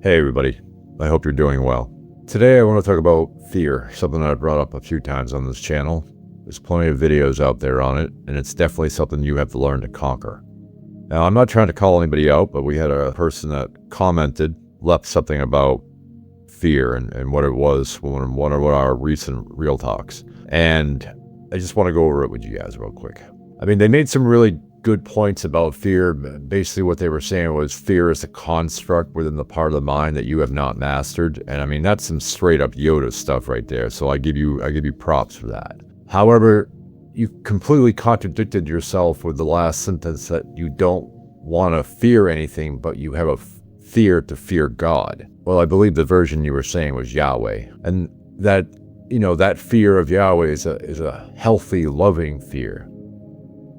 Hey everybody, I hope you're doing well. Today I want to talk about fear, something that I brought up a few times on this channel. There's plenty of videos out there on it, and it's definitely something you have to learn to conquer. Now, I'm not trying to call anybody out, but we had a person that commented, left something about fear and what it was in one of our recent Real Talks. And I just want to go over it with you guys real quick. I mean, they made some really good points about fear. Basically what they were saying was fear is a construct within the part of the mind that you have not mastered. And I mean, that's some straight up Yoda stuff right there. So I give you props for that. However, you completely contradicted yourself with the last sentence that you don't want to fear anything, but you have a fear to fear God. Well, I believe the version you were saying was Yahweh. And that, that fear of Yahweh is a healthy, loving fear.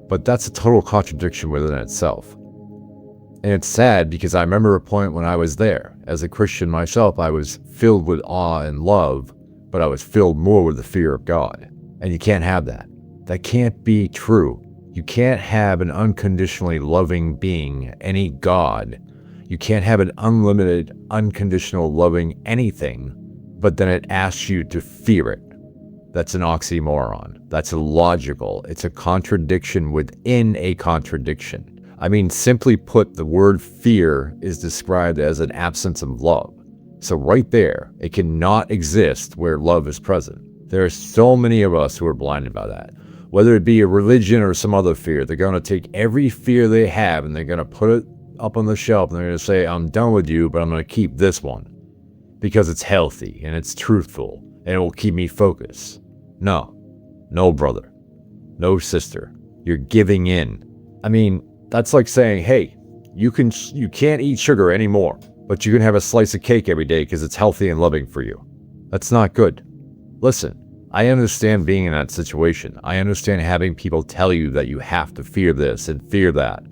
But that's a total contradiction within itself. And it's sad because I remember a point when I was there. As a Christian myself, I was filled with awe and love, but I was filled more with the fear of God. And you can't have that. That can't be true. You can't have an unconditionally loving being, any God. You can't have an unlimited, unconditional loving anything, but then it asks you to fear it. That's an oxymoron. That's illogical. It's a contradiction within a contradiction. I mean, simply put, the word fear is described as an absence of love. So right there, it cannot exist where love is present. There are so many of us who are blinded by that. Whether it be a religion or some other fear, they're going to take every fear they have and they're going to put it up on the shelf and they're going to say, I'm done with you, but I'm going to keep this one because it's healthy and it's truthful and it will keep me focused. No, brother, no sister, you're giving in. I mean, that's like saying, hey, you can't eat sugar anymore, but you can have a slice of cake every day because it's healthy and loving for you. That's not good. Listen, I understand being in that situation. I understand having people tell you that you have to fear this and fear that,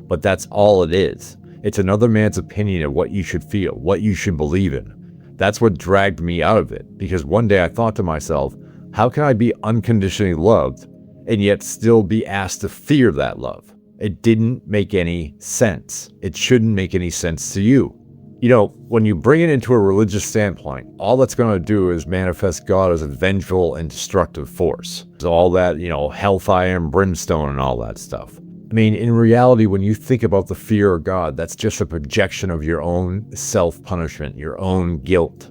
but that's all it is. It's another man's opinion of what you should feel, what you should believe in. That's what dragged me out of it, because one day I thought to myself, how can I be unconditionally loved and yet still be asked to fear that love? It didn't make any sense. It shouldn't make any sense to you. When you bring it into a religious standpoint, all that's going to do is manifest God as a vengeful and destructive force. So all that, hellfire and brimstone and all that stuff. I mean, in reality, when you think about the fear of God, that's just a projection of your own self-punishment, your own guilt.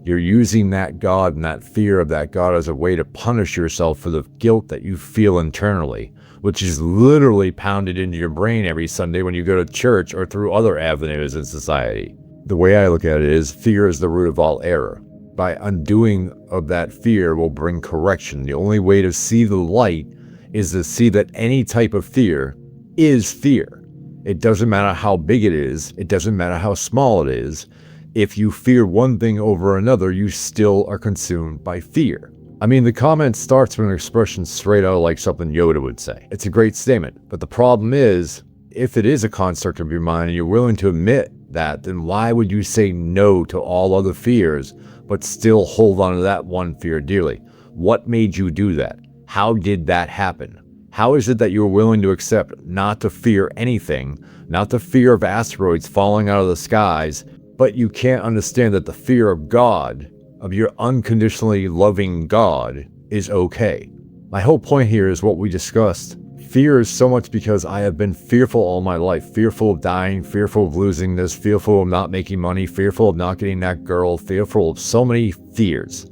You're using that God and that fear of that God as a way to punish yourself for the guilt that you feel internally, which is literally pounded into your brain every Sunday when you go to church or through other avenues in society. The way I look at it is fear is the root of all error. By undoing of that fear will bring correction. The only way to see the light is to see that any type of fear is fear. It doesn't matter how big it is. It doesn't matter how small it is. If you fear one thing over another, you still are consumed by fear. I mean, the comment starts with an expression straight out like something Yoda would say. It's a great statement, but the problem is, if it is a construct of your mind and you're willing to admit that, then why would you say no to all other fears, but still hold on to that one fear dearly? What made you do that? How did that happen? How is it that you're willing to accept not to fear anything, not the fear of asteroids falling out of the skies, but you can't understand that the fear of God, of your unconditionally loving God, is okay? My whole point here is what we discussed. Fear is so much because I have been fearful all my life, fearful of dying, fearful of losing this, fearful of not making money, fearful of not getting that girl, fearful of so many fears.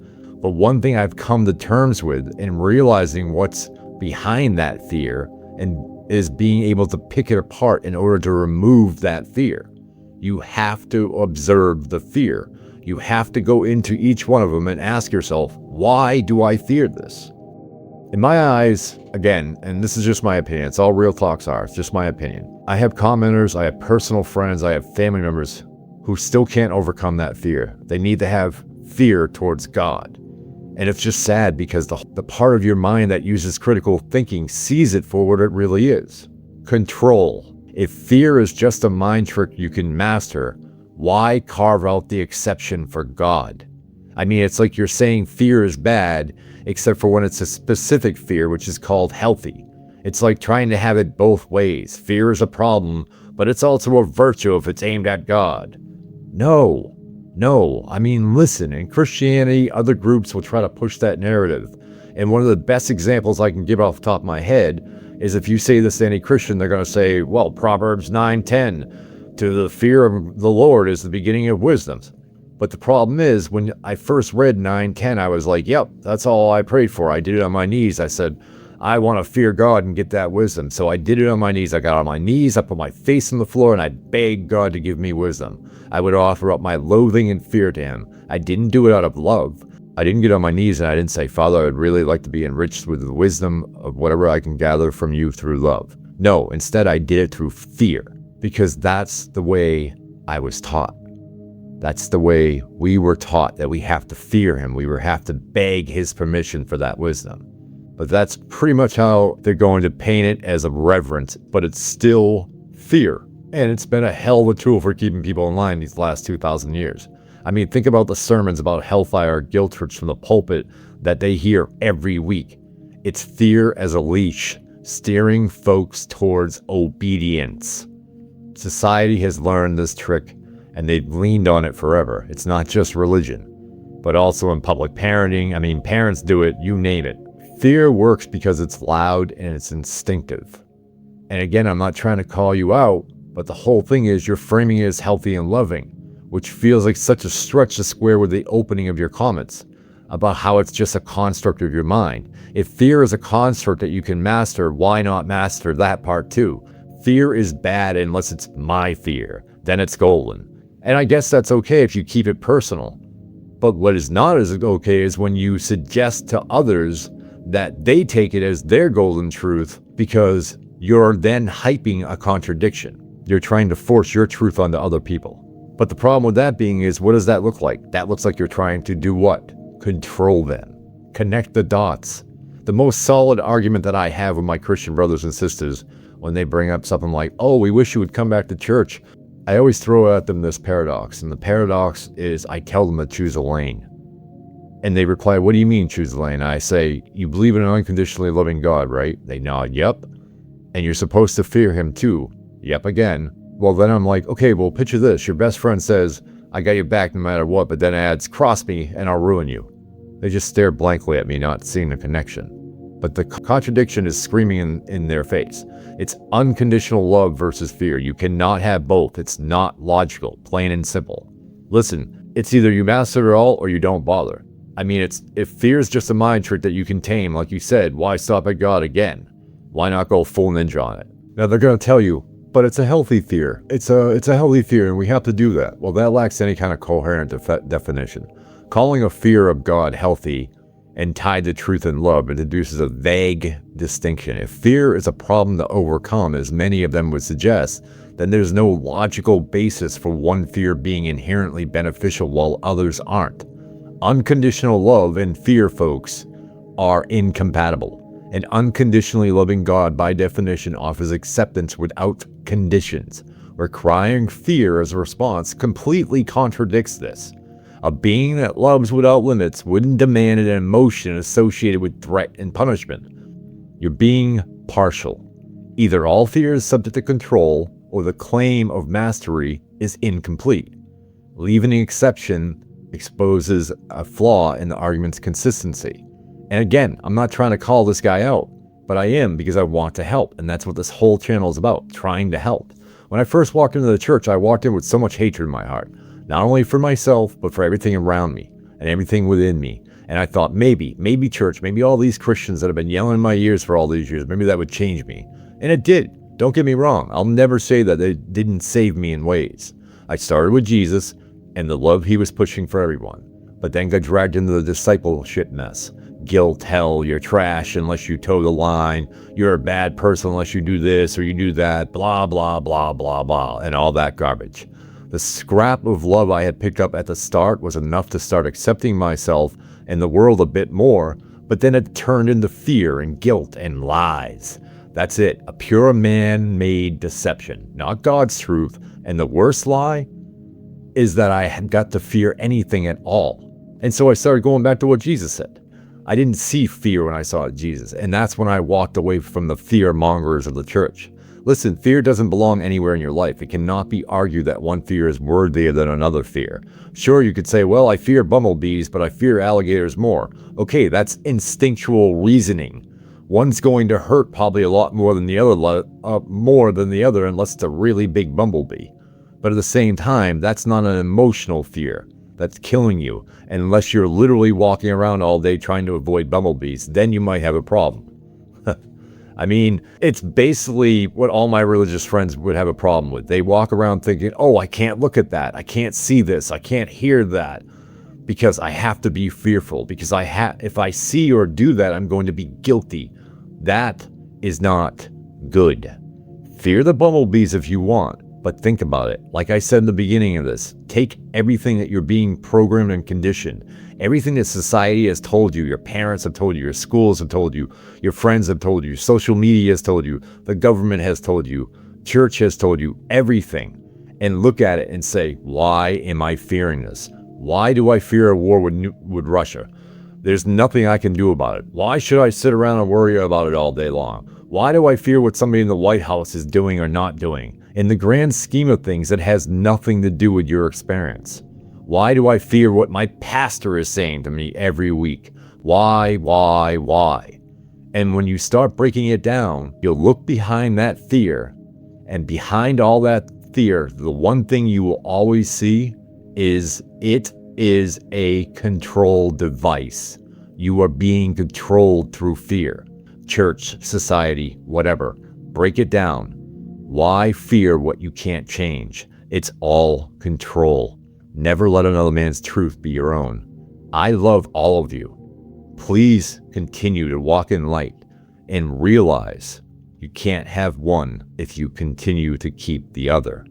But one thing I've come to terms with in realizing what's behind that fear and is being able to pick it apart in order to remove that fear. You have to observe the fear. You have to go into each one of them and ask yourself, why do I fear this? In my eyes, again, and this is just my opinion, it's all Real Talks are, it's just my opinion. I have commenters, I have personal friends, I have family members who still can't overcome that fear. They need to have fear towards God. And it's just sad because the part of your mind that uses critical thinking sees it for what it really is. Control. If fear is just a mind trick you can master, why carve out the exception for God? I mean, it's like you're saying fear is bad, except for when it's a specific fear, which is called healthy. It's like trying to have it both ways. Fear is a problem, but it's also a virtue if it's aimed at God. No, No, I mean, listen, in Christianity, other groups will try to push that narrative. And one of the best examples I can give off the top of my head is if you say this to any Christian, they're going to say, well, Proverbs 9:10, to the fear of the Lord is the beginning of wisdom. But the problem is, when I first read 9:10, I was like, yep, that's all I prayed for. I did it on my knees. I said, I want to fear God and get that wisdom. So I did it on my knees. I got on my knees, I put my face on the floor, and I begged God to give me wisdom. I would offer up my loathing and fear to him. I didn't do it out of love. I didn't get on my knees and I didn't say, Father, I would really like to be enriched with the wisdom of whatever I can gather from you through love. No, instead I did it through fear, because that's the way I was taught. That's the way we were taught, that we have to fear him. We have to beg his permission for that wisdom. But that's pretty much how they're going to paint it, as a reverence, but it's still fear. And it's been a hell of a tool for keeping people in line these last 2,000 years. I mean, think about the sermons about hellfire, guilt trips from the pulpit that they hear every week. It's fear as a leash, steering folks towards obedience. Society has learned this trick, and they've leaned on it forever. It's not just religion, but also in public parenting. I mean, parents do it, you name it. Fear works because it's loud and it's instinctive. And again, I'm not trying to call you out, but the whole thing is you're framing it as healthy and loving, which feels like such a stretch to square with the opening of your comments about how it's just a construct of your mind. If fear is a construct that you can master, why not master that part too? Fear is bad unless it's my fear. Then it's golden. And I guess that's okay if you keep it personal. But what is not as okay is when you suggest to others that they take it as their golden truth, because you're then hyping a contradiction. You're trying to force your truth onto other people. But the problem with that being is, what does that look like? That looks like you're trying to do what? Control them. Connect the dots. The most solid argument that I have with my Christian brothers and sisters when they bring up something like, oh, we wish you would come back to church, I always throw at them this paradox. And the paradox is, I tell them to choose a lane. And they reply, what do you mean choose a lane? I say, you believe in an unconditionally loving God, right? They nod, yep. And you're supposed to fear him too. Yep, again. Well, then I'm like, okay, well, picture this. Your best friend says, I got your back no matter what, but then adds, cross me and I'll ruin you. They just stare blankly at me, not seeing the connection. But the contradiction is screaming in their face. It's unconditional love versus fear. You cannot have both. It's not logical, plain and simple. Listen, it's either you master it all or you don't bother. I mean, if fear is just a mind trick that you can tame, like you said, why stop at God again? Why not go full ninja on it? Now they're going to tell you, but it's a healthy fear. It's a healthy fear, and we have to do that. Well, that lacks any kind of coherent definition. Calling a fear of God healthy and tied to truth and love introduces a vague distinction. If fear is a problem to overcome, as many of them would suggest, then there's no logical basis for one fear being inherently beneficial while others aren't. Unconditional love and fear, folks, are incompatible. An unconditionally loving God, by definition, offers acceptance without conditions. Requiring fear as a response completely contradicts this. A being that loves without limits wouldn't demand an emotion associated with threat and punishment. You're being partial. Either all fear is subject to control, or the claim of mastery is incomplete. Leaving an exception exposes a flaw in the argument's consistency. And again, I'm not trying to call this guy out, but I am, because I want to help. And that's what this whole channel is about, trying to help. When I first walked into the church, I walked in with so much hatred in my heart. Not only for myself, but for everything around me and everything within me. And I thought, maybe church, maybe all these Christians that have been yelling in my ears for all these years, maybe that would change me. And it did. Don't get me wrong. I'll never say that it didn't save me in ways. I started with Jesus and the love he was pushing for everyone, but then got dragged into the discipleship mess. Guilt, hell, you're trash unless you toe the line, you're a bad person unless you do this or you do that, blah, blah, blah, blah, blah, and all that garbage. The scrap of love I had picked up at the start was enough to start accepting myself and the world a bit more, but then it turned into fear and guilt and lies. That's it, a pure man-made deception, not God's truth. And the worst lie is that I had got to fear anything at all. And so I started going back to what Jesus said. I didn't see fear when I saw Jesus, and that's when I walked away from the fear mongers of the church. Listen, fear doesn't belong anywhere in your life. It cannot be argued that one fear is worthier than another fear. Sure, you could say, well, I fear bumblebees, but I fear alligators more. Okay, that's instinctual reasoning. One's going to hurt probably a lot more than the other, unless it's a really big bumblebee. But at the same time, that's not an emotional fear that's killing you. And unless you're literally walking around all day trying to avoid bumblebees, then you might have a problem. I mean, it's basically what all my religious friends would have a problem with. They walk around thinking, oh, I can't look at that. I can't see this. I can't hear that because I have to be fearful. Because if I see or do that, I'm going to be guilty. That is not good. Fear the bumblebees if you want, but think about it. Like I said in the beginning of this, take everything that you're being programmed and conditioned, everything that society has told you, your parents have told you, your schools have told you, your friends have told you, social media has told you, the government has told you, church has told you, everything. And look at it and say, why am I fearing this? Why do I fear a war with Russia? There's nothing I can do about it. Why should I sit around and worry about it all day long? Why do I fear what somebody in the White House is doing or not doing? In the grand scheme of things, it has nothing to do with your experience. Why do I fear what my pastor is saying to me every week? Why? And when you start breaking it down, you'll look behind that fear. And behind all that fear, the one thing you will always see is it is a control device. You are being controlled through fear. Church, society, whatever. Break it down. Why fear what you can't change? It's all control. Never let another man's truth be your own. I love all of you. Please continue to walk in light and realize you can't have one if you continue to keep the other.